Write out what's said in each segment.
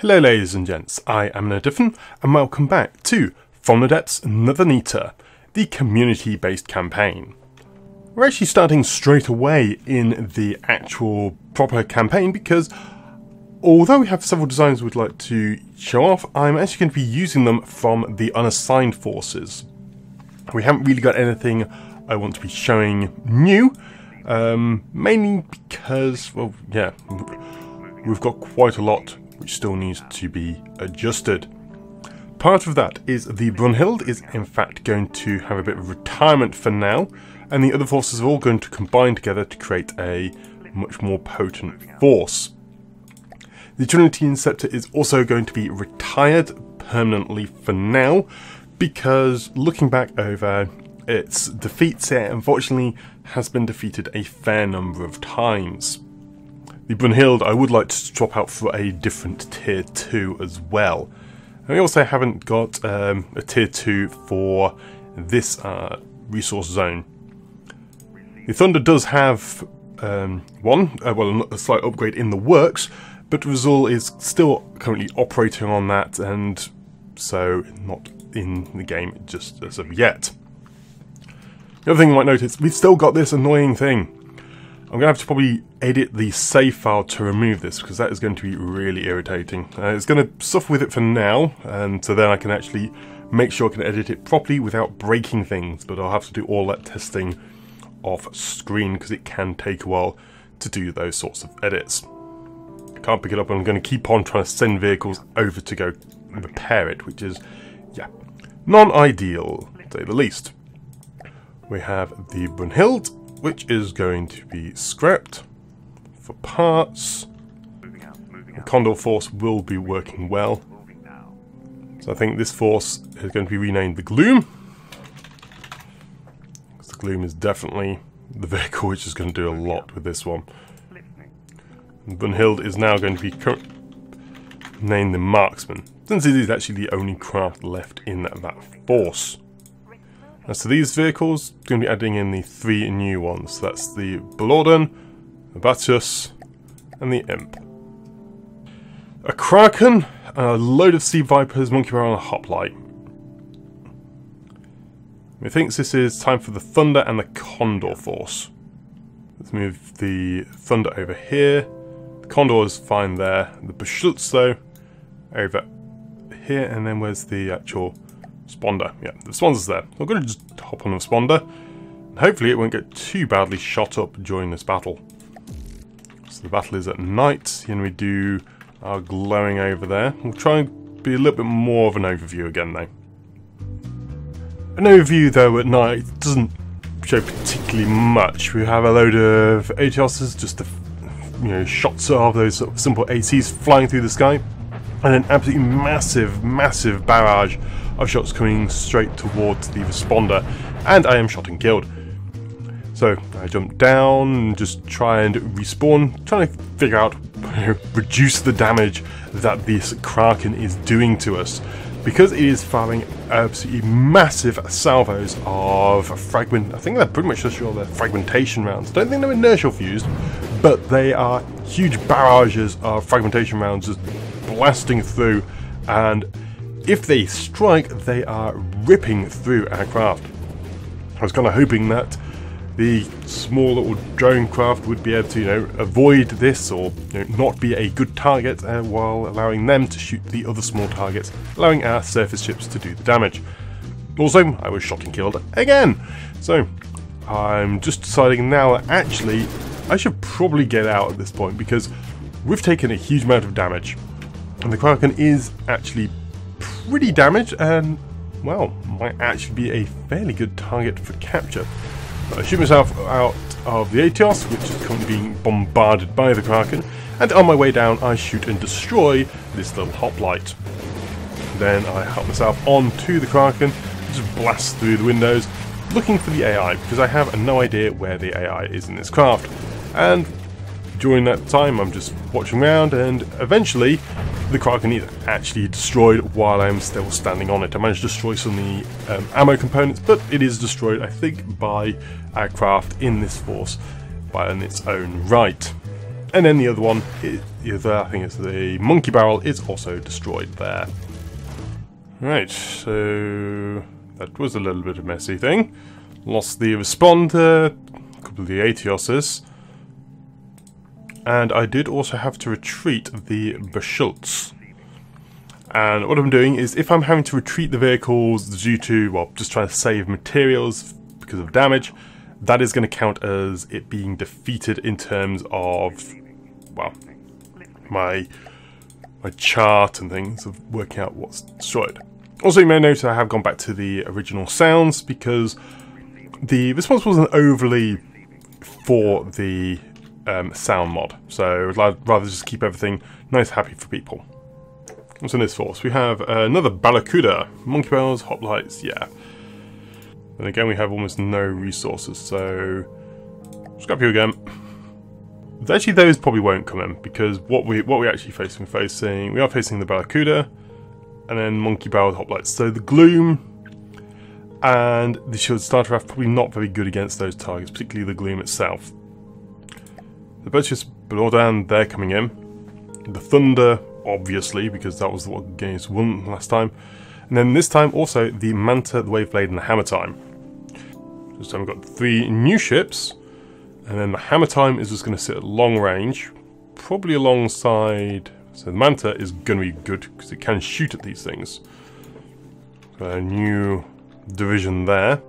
Hello ladies and gents, I am Nother Neter and welcome back to From the Depths Nother Neter, the community-based campaign. We're actually starting straight away in the actual proper campaign because although we have several designs we'd like to show off, I'm actually going to be using them from the unassigned forces. We haven't really got anything I want to be showing new, mainly because, well, yeah, we've got quite a lot which still needs to be adjusted. Part of that is the Brunhild is in fact going to have a bit of retirement for now, and the other forces are all going to combine together to create a much more potent force. The Trinity Scepter is also going to be retired permanently for now, because looking back over its defeats, it unfortunately has been defeated a fair number of times. The Brunhild I would like to swap out for a different tier 2 as well. And we also haven't got a tier 2 for this resource zone. The Thunder does have a slight upgrade in the works, but Rizal is still currently operating on that, and so not in the game just as of yet. The other thing you might notice, we've still got this annoying thing. I'm going to have to probably edit the save file to remove this, because that is going to be really irritating. It's going to suffer with it for now, and so then I can actually make sure I can edit it properly without breaking things, but I'll have to do all that testing off screen, because it can take a while to do those sorts of edits. I can't pick it up, and I'm going to keep on trying to send vehicles over to go repair it, which is, yeah, non-ideal, to say the least. We have the Brunhild, which is going to be scrapped for parts. The Condor Force will be working well. So I think this force is going to be renamed the Gloom, because the Gloom is definitely the vehicle which is going to do a lot with this one. And Brunhild is now going to be named the Marksman, since it is actually the only craft left in that force. As to these vehicles, I'm going to be adding in the 3 new ones. So that's the Balorden, the Batius, and the Imp. A Kraken, a load of Sea Vipers, Monkey Bar, and a Hoplite. Methinks this is time for the Thunder and the Condor Force. Let's move the Thunder over here. The Condor is fine there. The Beschutz, though, over here. And then where's the actual Sponder? Yeah, the Sponder's there. I'm going to just hop on the Sponder, and hopefully it won't get too badly shot up during this battle. So the battle is at night, and we do our glowing over there. We'll try and be a little bit more of an overview again, though. An overview, though, at night doesn't show particularly much. We have a load of ATOSs, just shots of those sort of simple ACs flying through the sky, and an absolutely massive barrage of shots coming straight towards the responder, and I am shot and killed. So I jump down and just try and respawn, trying to figure out, reduce the damage that this Kraken is doing to us, because it is firing absolutely massive salvos of I think they're pretty much just they're fragmentation rounds. I don't think they're inertial fused, but they are huge barrages of fragmentation rounds just blasting through, and if they strike, they are ripping through our craft. I was kind of hoping that the small little drone craft would be able to, avoid this, or not be a good target, while allowing them to shoot the other small targets, allowing our surface ships to do the damage. Also, I was shot and killed again. So I'm just deciding now that actually I should probably get out at this point, because we've taken a huge amount of damage, and the Kraken is actually pretty damaged, and, well, might actually be a fairly good target for capture. I shoot myself out of the ATOS, which is currently being bombarded by the Kraken, and on my way down I shoot and destroy this little hoplite. Then I help myself onto the Kraken, just blast through the windows, looking for the AI, because I have no idea where the AI is in this craft. And during that time I'm just watching around, and eventually the Kraken is actually destroyed while I'm still standing on it. I managed to destroy some of the ammo components, but it is destroyed, I think, by our craft in this force by its own right. And then the other one, I think it's the monkey barrel, is also destroyed there. Right, so that was a little bit of a messy thing. Lost the responder, a couple of the Atioses, and I did also have to retreat the Beschultz. And what I'm doing is, if I'm having to retreat the vehicles due to, well, just trying to save materials because of damage, that is going to count as it being defeated in terms of, well, my chart and things of working out what's destroyed. Also, you may notice I have gone back to the original sounds because the response wasn't overly for the sound mod, so I'd rather just keep everything nice, happy for people. What's in this force? We have another Barracuda, monkey barrels, hoplites, yeah. And again, we have almost no resources, so scrap you again. Actually, those probably won't come in because what we actually facing, we are facing the Barracuda, and then monkey barrels, hoplites. So the gloom and the shield starter are probably not very good against those targets, particularly the gloom itself. The Burgess Blodan, they're coming in. The thunder, obviously, because that was what games won last time. And then this time also the Manta, the Wave Blade, and the Hammer Time. This time we've got 3 new ships, and then the Hammer Time is just going to sit at long range, probably alongside. So the Manta is going to be good because it can shoot at these things. So a new division there,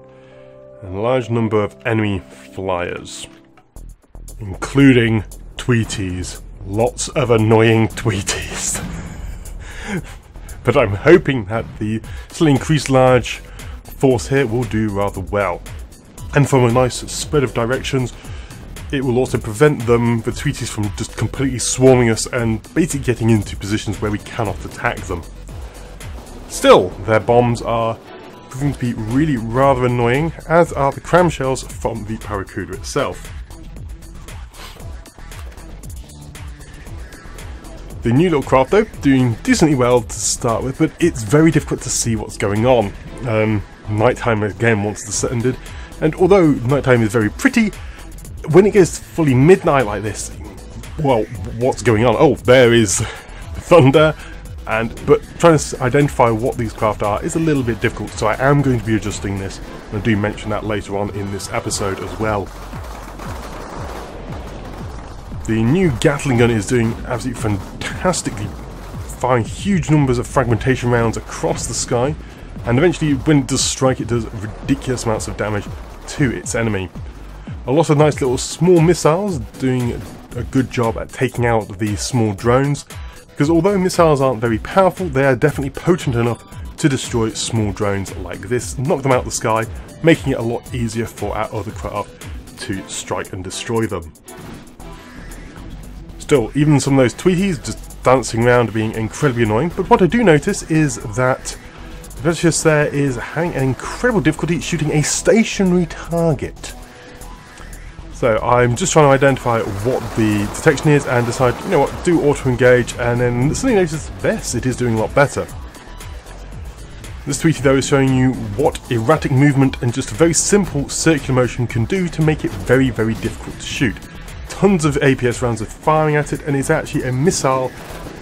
and a large number of enemy flyers, including Tweeties. Lots of annoying Tweeties. But I'm hoping that the slightly increased large force here will do rather well. And from a nice spread of directions, it will also prevent them, the Tweeties, from just completely swarming us and basically getting into positions where we cannot attack them. Still, their bombs are proving to be really rather annoying, as are the cramshells from the Barracuda itself. The new little craft, though, doing decently well to start with, but it's very difficult to see what's going on. Nighttime again once the set ended, and although nighttime is very pretty, when it goes fully midnight like this, well, what's going on? Oh, there is thunder, but trying to identify what these craft are is a little bit difficult, so I am going to be adjusting this, and I do mention that later on in this episode as well. The new Gatling gun is doing absolutely fantastically, firing huge numbers of fragmentation rounds across the sky, and eventually when it does strike, it does ridiculous amounts of damage to its enemy. A lot of nice little small missiles doing a good job at taking out these small drones, because although missiles aren't very powerful, they are definitely potent enough to destroy small drones like this, knock them out of the sky, making it a lot easier for our other craft to strike and destroy them. Still, even some of those Tweeties just dancing around being incredibly annoying, but what I do notice is that Vicious there is having an incredible difficulty shooting a stationary target. So I'm just trying to identify what the detection is and decide, you know what, do auto-engage, and then suddenly notice, yes, it is doing a lot better. This Tweetie though is showing you what erratic movement and just a very simple circular motion can do to make it very, very difficult to shoot. Tons of APS rounds are firing at it, and it's actually a missile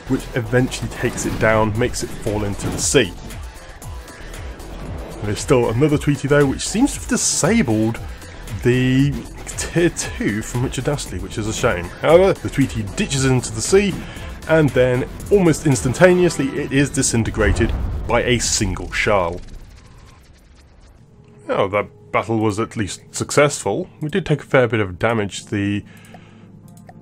which eventually takes it down, makes it fall into the sea. There's still another Tweetie though which seems to have disabled the tier 2 from Richard Astley, which is a shame. However, the Tweetie ditches into the sea, and then almost instantaneously it is disintegrated by a single shell. Oh, that battle was at least successful. We did take a fair bit of damage. The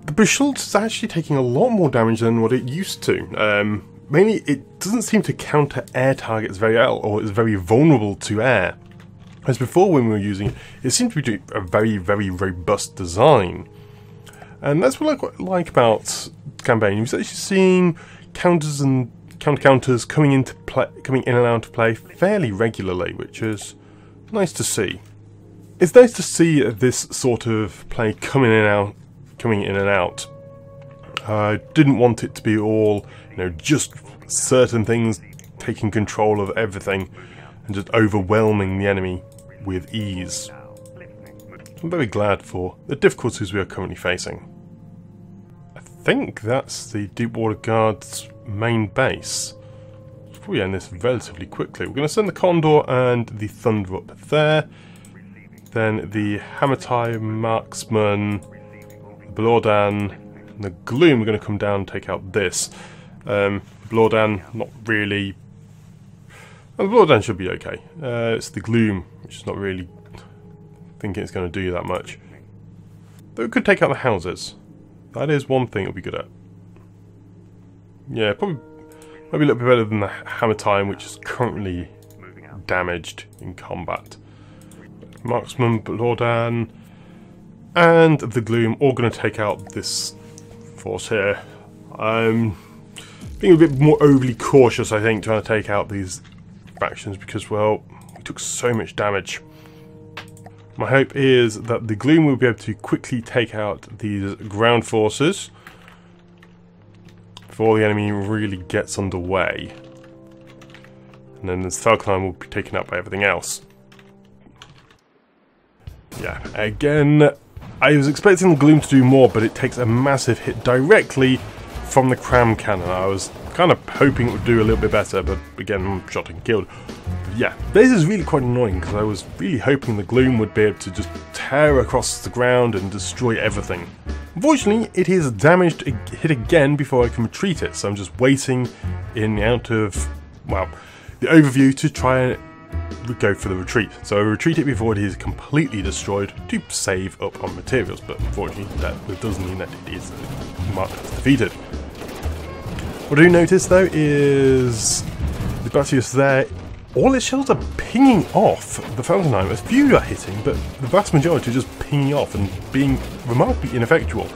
Beschultz is actually taking a lot more damage than what it used to. Mainly, it doesn't seem to counter air targets very well, or it's very vulnerable to air. As before when we were using it, it seemed to be doing a very, very robust design. And that's what I quite like about the campaign. You're actually seeing counters and counter-counters coming in and out of play fairly regularly, which is nice to see. It's nice to see this sort of play coming in and out. I didn't want it to be all, just certain things taking control of everything and just overwhelming the enemy with ease. I'm very glad for the difficulties we are currently facing. I think that's the Deepwater Guard's main base. Let's probably end this relatively quickly. We're going to send the Condor and the Thunder up there. Then the Hamatai Marksman, the Blordan, and the Gloom are going to come down and take out this. Blordan, not really. Well, the Blordan should be okay. It's the Gloom, which is not really thinking it's going to do that much. Though it could take out the houses. That is one thing it'll be good at. Yeah, probably maybe a little bit better than the Hamatai, which is currently damaged in combat. Marksman, Blordan, and the Gloom all going to take out this force here. I'm being a bit more overly cautious, I think, trying to take out these factions because, well, we took so much damage. My hope is that the Gloom will be able to quickly take out these ground forces before the enemy really gets underway. And then this Falcon will be taken up by everything else. Yeah, again, I was expecting the Gloom to do more, but it takes a massive hit directly from the Cram Cannon. I was kind of hoping it would do a little bit better, but again, I'm shot and killed. But yeah, this is really quite annoying, because I was really hoping the Gloom would be able to just tear across the ground and destroy everything. Unfortunately, it is damaged hit again before I can retreat it, so I'm just waiting in the out of, well, the overview to try and go for the retreat. So I retreat it before it is completely destroyed to save up on materials, but unfortunately that does mean that it is marked as defeated. What I do notice though is the Batius there, all its shells are pinging off the Falkenheim. A few are hitting, but the vast majority are just pinging off and being remarkably ineffectual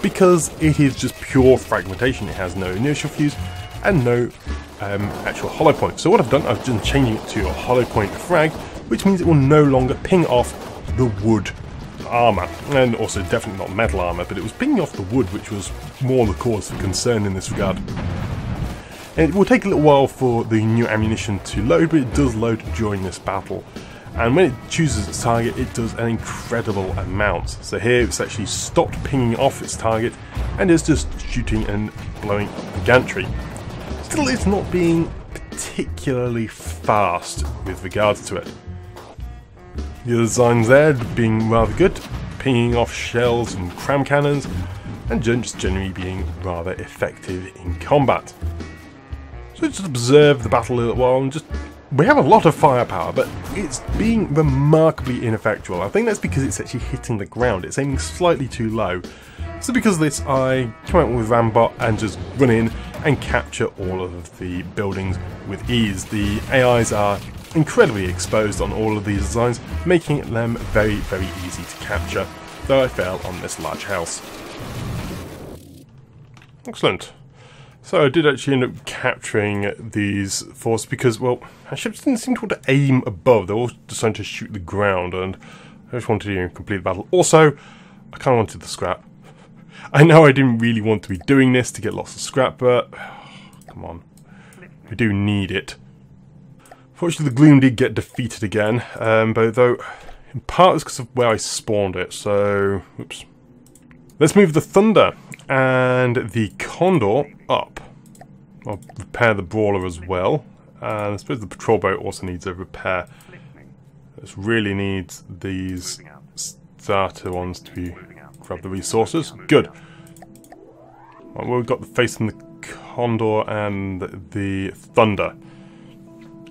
because it is just pure fragmentation. It has no inertial fuse and no actual hollow point. So what I've done, I've just changing it to a hollow point frag, which means it will no longer ping off the wood armour, and also definitely not metal armour, but it was pinging off the wood, which was more the cause for concern in this regard. And it will take a little while for the new ammunition to load, but it does load during this battle. And when it chooses its target, it does an incredible amount. So here it's actually stopped pinging off its target and is just shooting and blowing up the gantry. Still, it's not being particularly fast with regards to it. The other designs there being rather good, pinging off shells and cram cannons, and just generally being rather effective in combat. So just observe the battle a little while and just... We have a lot of firepower, but it's being remarkably ineffectual. I think that's because it's actually hitting the ground. It's aiming slightly too low. So because of this, I come out with Rambot and just run in and capture all of the buildings with ease. The AIs are incredibly exposed on all of these designs, making them very, very easy to capture, though I fail on this large house. Excellent. So I did actually end up capturing these forces because, well, our ships didn't seem to want to aim above. They all decided to shoot the ground, and I just wanted to complete the battle. Also, I kind of wanted the scrap. I know I didn't really want to be doing this to get lots of scrap, but come on, we do need it. Fortunately, the Gloom did get defeated again, but though in part it's because of where I spawned it. So, oops. Let's move the Thunder and the Condor up. I'll repair the Brawler as well, and I suppose the patrol boat also needs a repair. This really needs these starter ones to grab the resources. Good. Well, we've got the face and the Condor and the Thunder.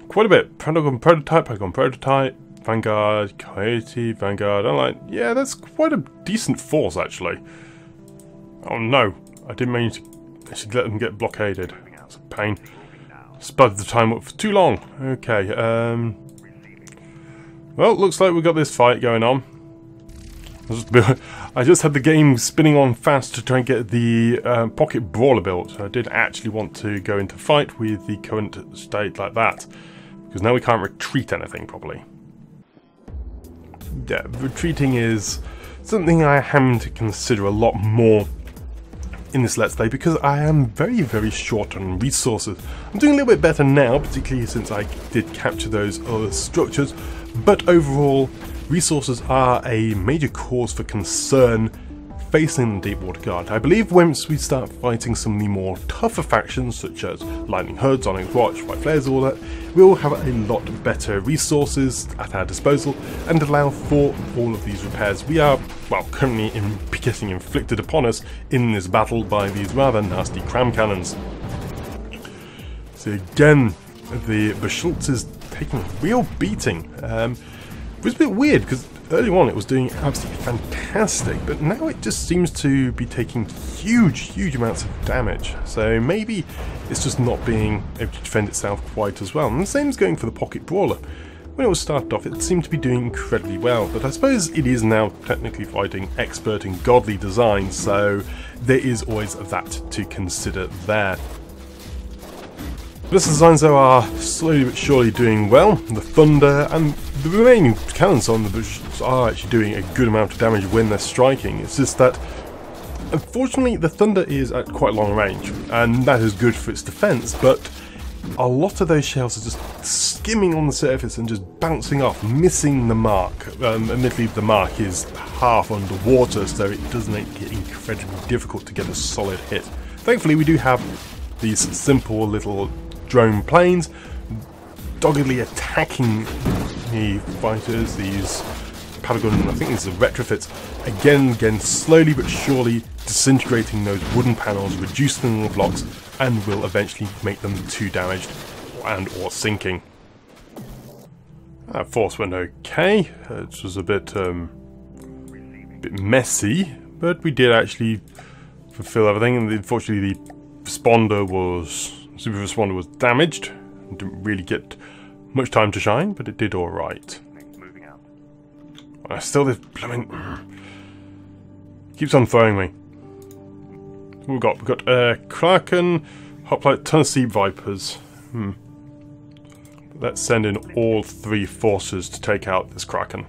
Quite a bit. Pentagon Prototype, Pentagon Prototype, Vanguard, Coyote, Vanguard. I'm like, yeah, that's quite a decent force actually. Oh no, I didn't mean to actually let them get blockaded. That's a pain. Spud the time up for too long. Okay, well, looks like we've got this fight going on. I just had the game spinning on fast to try and get the pocket brawler built. I did actually want to go into fight with the current state like that, because now we can't retreat anything properly. Yeah, retreating is something I am to consider a lot more in this Let's Play, because I am very, very short on resources. I'm doing a little bit better now, particularly since I did capture those other structures, but overall, resources are a major cause for concern facing the Deepwater Guard. I believe once we start fighting some of the more tougher factions, such as Lightning Hoods, Onyx Watch, White Flares, all that, we will have a lot better resources at our disposal and allow for all of these repairs. We are, well, currently getting inflicted upon us in this battle by these rather nasty cram cannons. So again, the Beschultz is taking a real beating. It was a bit weird because early on it was doing absolutely fantastic, but now it just seems to be taking huge amounts of damage. So maybe it's just not being able to defend itself quite as well. And the same is going for the Pocket Brawler. When it was started off, it seemed to be doing incredibly well, but I suppose it is now technically fighting expert in godly design, so there is always that to consider there. Blitz designs though are slowly but surely doing well. The Thunder and the remaining cannons on the Bush are actually doing a good amount of damage when they're striking. It's just that, unfortunately, the Thunder is at quite long range, and that is good for its defense, but a lot of those shells are just skimming on the surface and just bouncing off, missing the mark. Admittedly, the mark is half underwater, so it does make it incredibly difficult to get a solid hit. Thankfully, we do have these simple little drone planes doggedly attacking the fighters, these Patagon, I think these are retrofits, again slowly but surely disintegrating those wooden panels, reducing the blocks, and will eventually make them too damaged and or sinking. That force went okay. It was a bit messy, but we did actually fulfill everything, and unfortunately the super responder was damaged. Didn't really get much time to shine, but it did alright. Still this blooming keeps on throwing me. We've got Kraken, Hoplite, ton of Sea Vipers. Let's send in all 3 forces to take out this Kraken.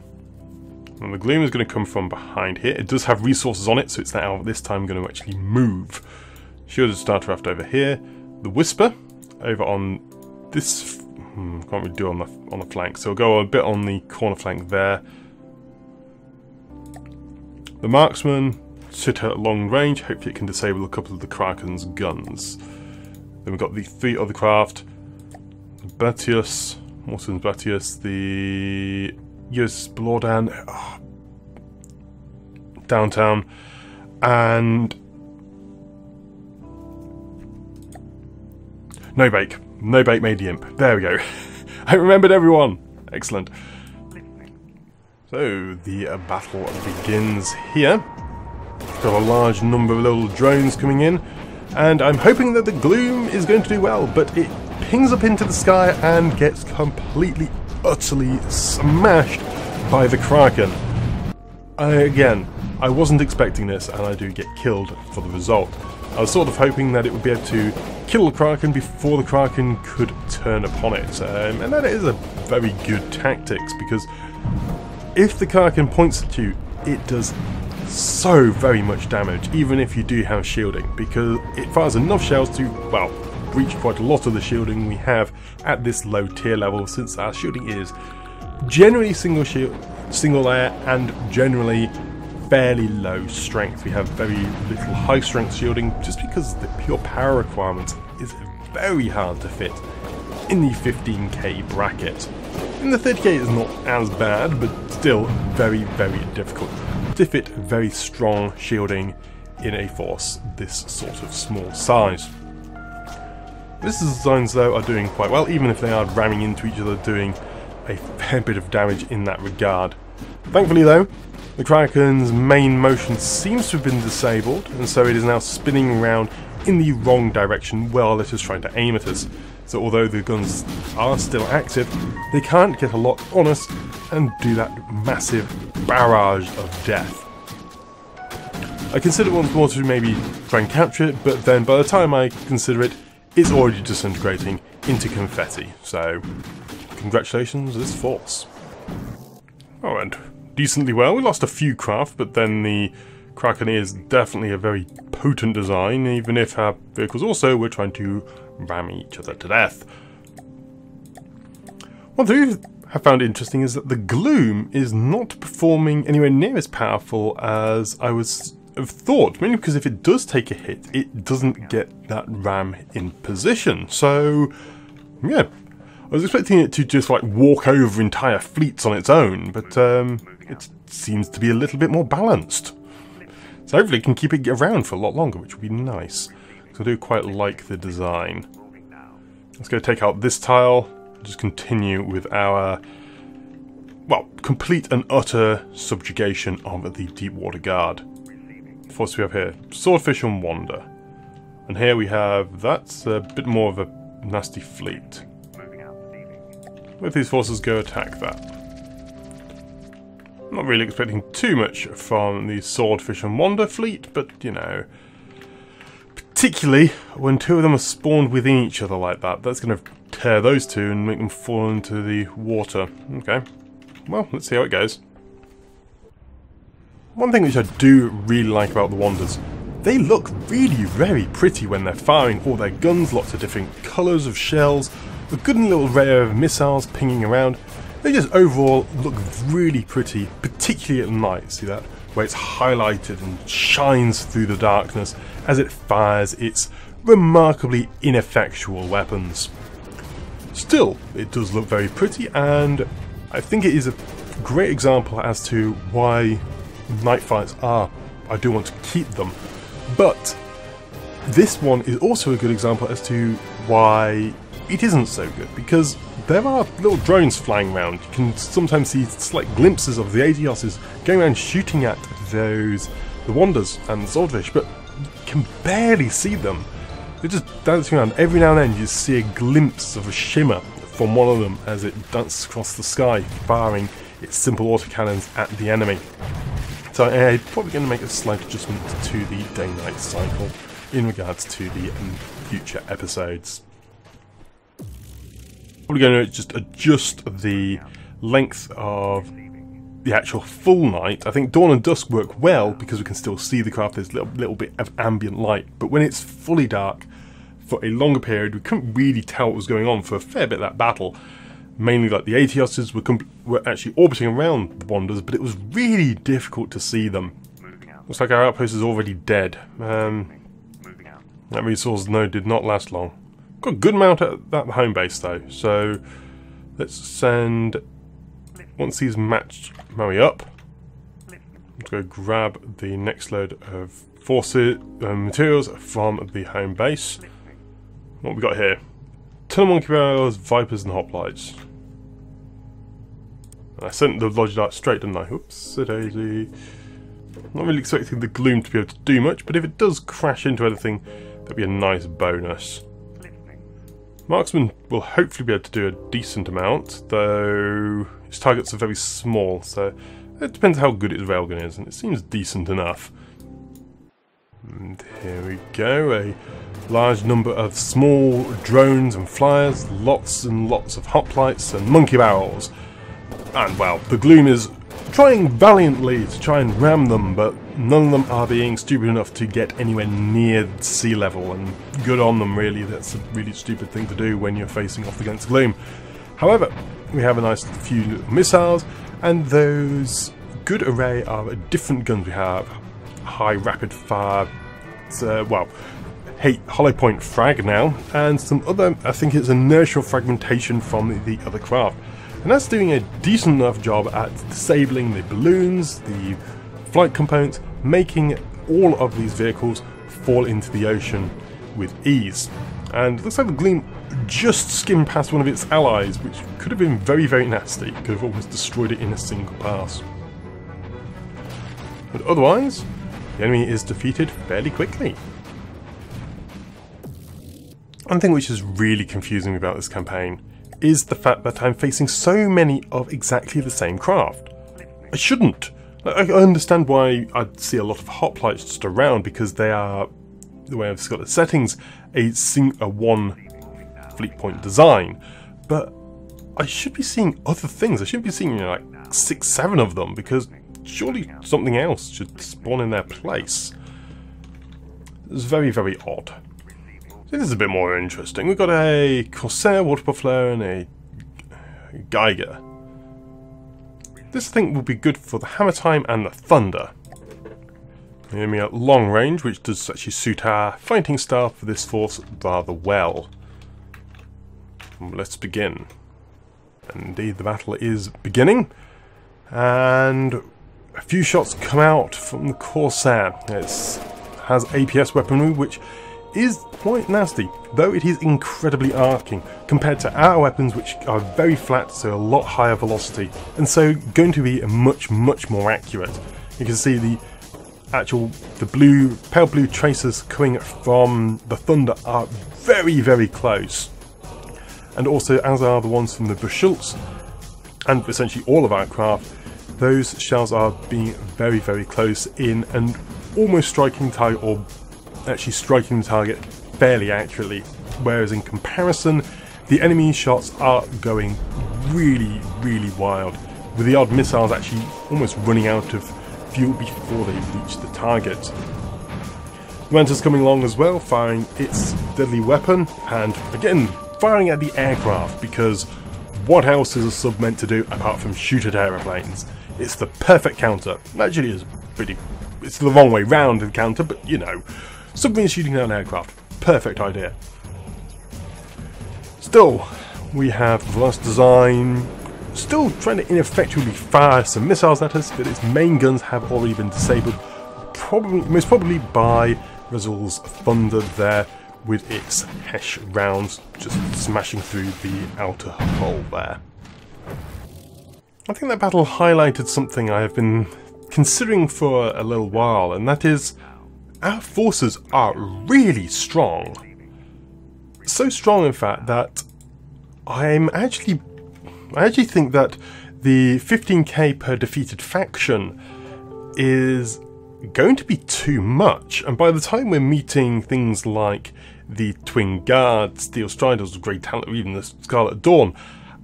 And the Gloom is going to come from behind here. It does have resources on it, so it's now this time going to actually move. Shielded Starcraft over here. The Whisper over on this. Can't really do on the flank, so we'll go a bit on the corner flank there. The Marksman sit at long range. Hopefully, it can disable a couple of the Kraken's guns. Then we've got the 3 other craft: the Batius, Morton's Batius, the US Blordan, Downtown, and No Bake. No Bake made the imp. There we go. I remembered everyone. Excellent. So the battle begins here. Got a large number of little drones coming in, and I'm hoping that the Gloom is going to do well, but it pings up into the sky and gets completely, utterly smashed by the Kraken. Again, I wasn't expecting this, and I do get killed for the result. I was sort of hoping that it would be able to kill the Kraken before the Kraken could turn upon it, and that is a very good tactics, because if the Kraken points at you, it does so very much damage, even if you do have shielding, because it fires enough shells to, well, breach quite a lot of the shielding we have at this low tier level, since our shielding is generally single layer and generally fairly low strength. We have very little high strength shielding just because the pure power requirement is very hard to fit in the 15k bracket. In the 30k is not as bad, but still very difficult to fit very strong shielding in a force this sort of small size. This designs though are doing quite well, even if they are ramming into each other, doing a fair bit of damage in that regard. Thankfully though, the Kraken's main motion seems to have been disabled, and so it is now spinning around in the wrong direction while it is trying to aim at us. So although the guns are still active, they can't get a lot on us and do that massive barrage of death. I consider once more to maybe try and capture it, but then by the time I consider it, it's already disintegrating into confetti. So congratulations, this force. Oh, and decently well. We lost a few craft, but then the Kraken is definitely a very potent design, even if our vehicles also were trying to ram each other to death. One thing I have found interesting is that the Gloom is not performing anywhere near as powerful as I was have thought, mainly because if it does take a hit, it doesn't get that ram in position. So, yeah, I was expecting it to just like walk over entire fleets on its own, but it seems to be a little bit more balanced. So hopefully it can keep it around for a lot longer, which would be nice. So I do quite like the design. Let's go take out this tile, just continue with our, well, complete and utter subjugation of the Deepwater Guard. What else do we have here? Swordfish and Wander. And here we have, that's a bit more of a nasty fleet. With these forces go attack that. Not really expecting too much from the Swordfish and Wander fleet, but, you know, particularly when two of them are spawned within each other like that, that's going to tear those two and make them fall into the water. Okay, well, let's see how it goes. One thing which I do really like about the Wanders, they look really very pretty when they're firing all their guns, lots of different colours of shells, a good little array of missiles pinging around. They just overall look really pretty, particularly at night, see that? Where it's highlighted and shines through the darkness as it fires its remarkably ineffectual weapons. Still, it does look very pretty, and I think it is a great example as to why night fights are. I do want to keep them, but this one is also a good example as to why it isn't so good, because there are little drones flying around. You can sometimes see slight glimpses of the ATOSs going around shooting at the Wanders and the Swordfish, but you can barely see them. They're just dancing around. Every now and then you just see a glimpse of a shimmer from one of them as it dances across the sky, firing its simple autocannons at the enemy. So I'm probably going to make a slight adjustment to the day-night cycle in regards to the future episodes. Probably going to just adjust the length of the actual full night. I think dawn and dusk work well because we can still see the craft. There's a little bit of ambient light, but when it's fully dark for a longer period, we couldn't really tell what was going on for a fair bit of that battle. Mainly like the ATOSs were actually orbiting around the Wanders, but it was really difficult to see them. Looks like our outpost is already dead. That resource node did not last long. Got a good amount at that home base though, so let's send, once these marry up, let's go grab the next load of forces, materials from the home base. What we got here? Tunnel monkey barrels, vipers and hoplites. I sent the lodge dart straight, didn't I? Oops, a daisy. Not really expecting the gloom to be able to do much, but if it does crash into anything, that'd be a nice bonus. Marksman will hopefully be able to do a decent amount, though his targets are very small, so it depends how good his railgun is, and it seems decent enough. And here we go, a large number of small drones and flyers, lots and lots of hoplites and monkey barrels. And well, the gloom is trying valiantly to try and ram them, but none of them are being stupid enough to get anywhere near sea level, and good on them really. That's a really stupid thing to do when you're facing off against gloom. However, we have a nice few little missiles, and those good array of different guns we have. High rapid fire, well, hey, hollow point frag now, and some other, I think it's inertial fragmentation from the other craft. And that's doing a decent enough job at disabling the balloons, the flight components, making all of these vehicles fall into the ocean with ease. And it looks like the Gleam just skimmed past one of its allies, which could have been very, very nasty. Could have almost destroyed it in a single pass. But otherwise, the enemy is defeated fairly quickly. One thing which is really confusing about this campaign is the fact that I'm facing so many of exactly the same craft. I shouldn't. I understand why I'd see a lot of hoplites just around, because they are, the way I've got the settings, a one fleet point design. But I should be seeing other things. I should be seeing, you know, like 6, 7 of them, because surely something else should spawn in their place. It's very, very odd. So this is a bit more interesting. We've got a Corsair, water buffalo, and a Geiger. This I think will be good for the Hammer Time and the Thunder. Enemy at long range, which does actually suit our fighting style for this force rather well. Let's begin. Indeed, the battle is beginning, and a few shots come out from the Corsair. It has APS weaponry, which is quite nasty, though it is incredibly arcing compared to our weapons, which are very flat, so a lot higher velocity, and so going to be much more accurate. You can see the pale blue tracers coming from the Thunder are very close, and also as are the ones from the Beschultz, and essentially all of our craft. Those shells are being very close in and almost striking the target, or actually striking the target fairly accurately, whereas in comparison the enemy shots are going really wild, with the odd missiles actually almost running out of fuel before they reach the target. The Manta's coming along as well, firing its deadly weapon, and again firing at the aircraft, because what else is a sub meant to do apart from shoot at aeroplanes? It's the perfect counter. Actually, it's the wrong way round in counter, but you know, submarines shooting down aircraft, perfect idea. Still, we have Velocity Design still trying to ineffectually fire some missiles at us, but its main guns have already been disabled, most probably by Rezul's Thunder there, with its Hesh rounds just smashing through the outer hull there. I think that battle highlighted something I have been considering for a little while, and that is our forces are really strong. So strong, in fact, that I actually think that the 15k per defeated faction is going to be too much, and by the time we're meeting things like the Twin Guard, Steel Striders, Grey Talent, or even the Scarlet Dawn,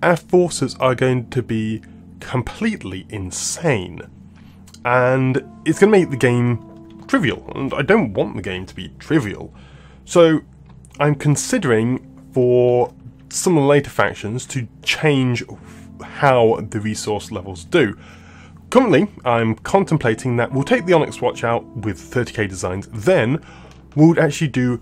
our forces are going to be completely insane, and it's going to make the game trivial, and I don't want the game to be trivial. So I'm considering for some of the later factions to change how the resource levels do. Currently, I'm contemplating that we'll take the Onyx Watch out with 30k designs, then we'll actually do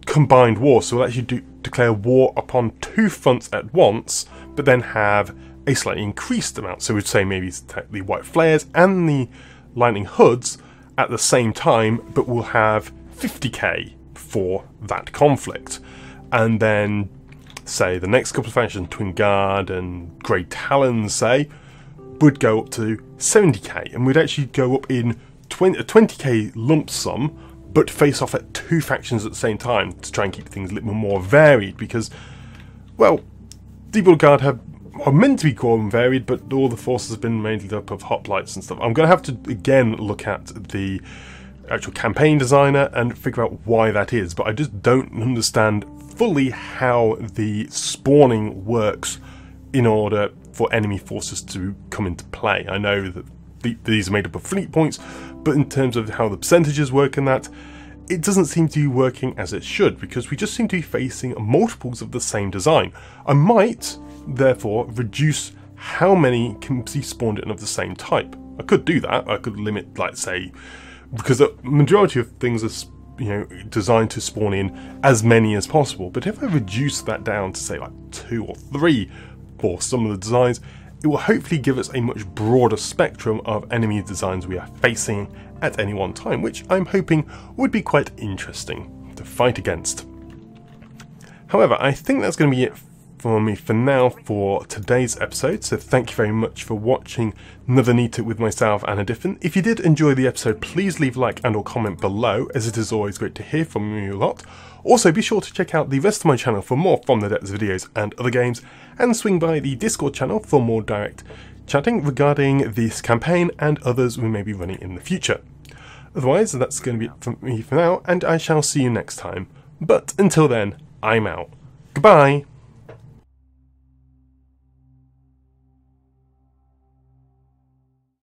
combined war, so we'll actually declare war upon two fronts at once, but then have a slightly increased amount. So we'd say maybe the White Flares and the Lightning Hoods at the same time, but we'll have 50k for that conflict. And then, say, the next couple of factions, Twin Guard and Grey Talons, say, would go up to 70k, and we'd actually go up in a 20k lump sum, but face off at two factions at the same time to try and keep things a little more varied, because, well, Deep Guard are meant to be core and varied, but all the forces have been made up of hoplites and stuff. I'm going to have to again look at the actual campaign designer and figure out why that is, but I just don't understand fully how the spawning works in order for enemy forces to come into play. I know that these are made up of fleet points, but in terms of how the percentages work in that, it doesn't seem to be working as it should, because we just seem to be facing multiples of the same design. I might therefore reduce how many can be spawned in of the same type. I could do that. I could limit, like, say, because the majority of things are, you know, designed to spawn in as many as possible. But if I reduce that down to, say, like 2 or 3 for some of the designs, it will hopefully give us a much broader spectrum of enemy designs we are facing at any one time, which I'm hoping would be quite interesting to fight against. However, I think that's going to be it for me for now for today's episode, so thank you very much for watching Nother Neter with myself and a Diffin. If you did enjoy the episode, please leave a like and or comment below, as it is always great to hear from you a lot. Also, be sure to check out the rest of my channel for more From the Depths videos and other games, and swing by the Discord channel for more direct chatting regarding this campaign and others we may be running in the future. Otherwise, that's going to be it from me for now, and I shall see you next time. But until then, I'm out. Goodbye!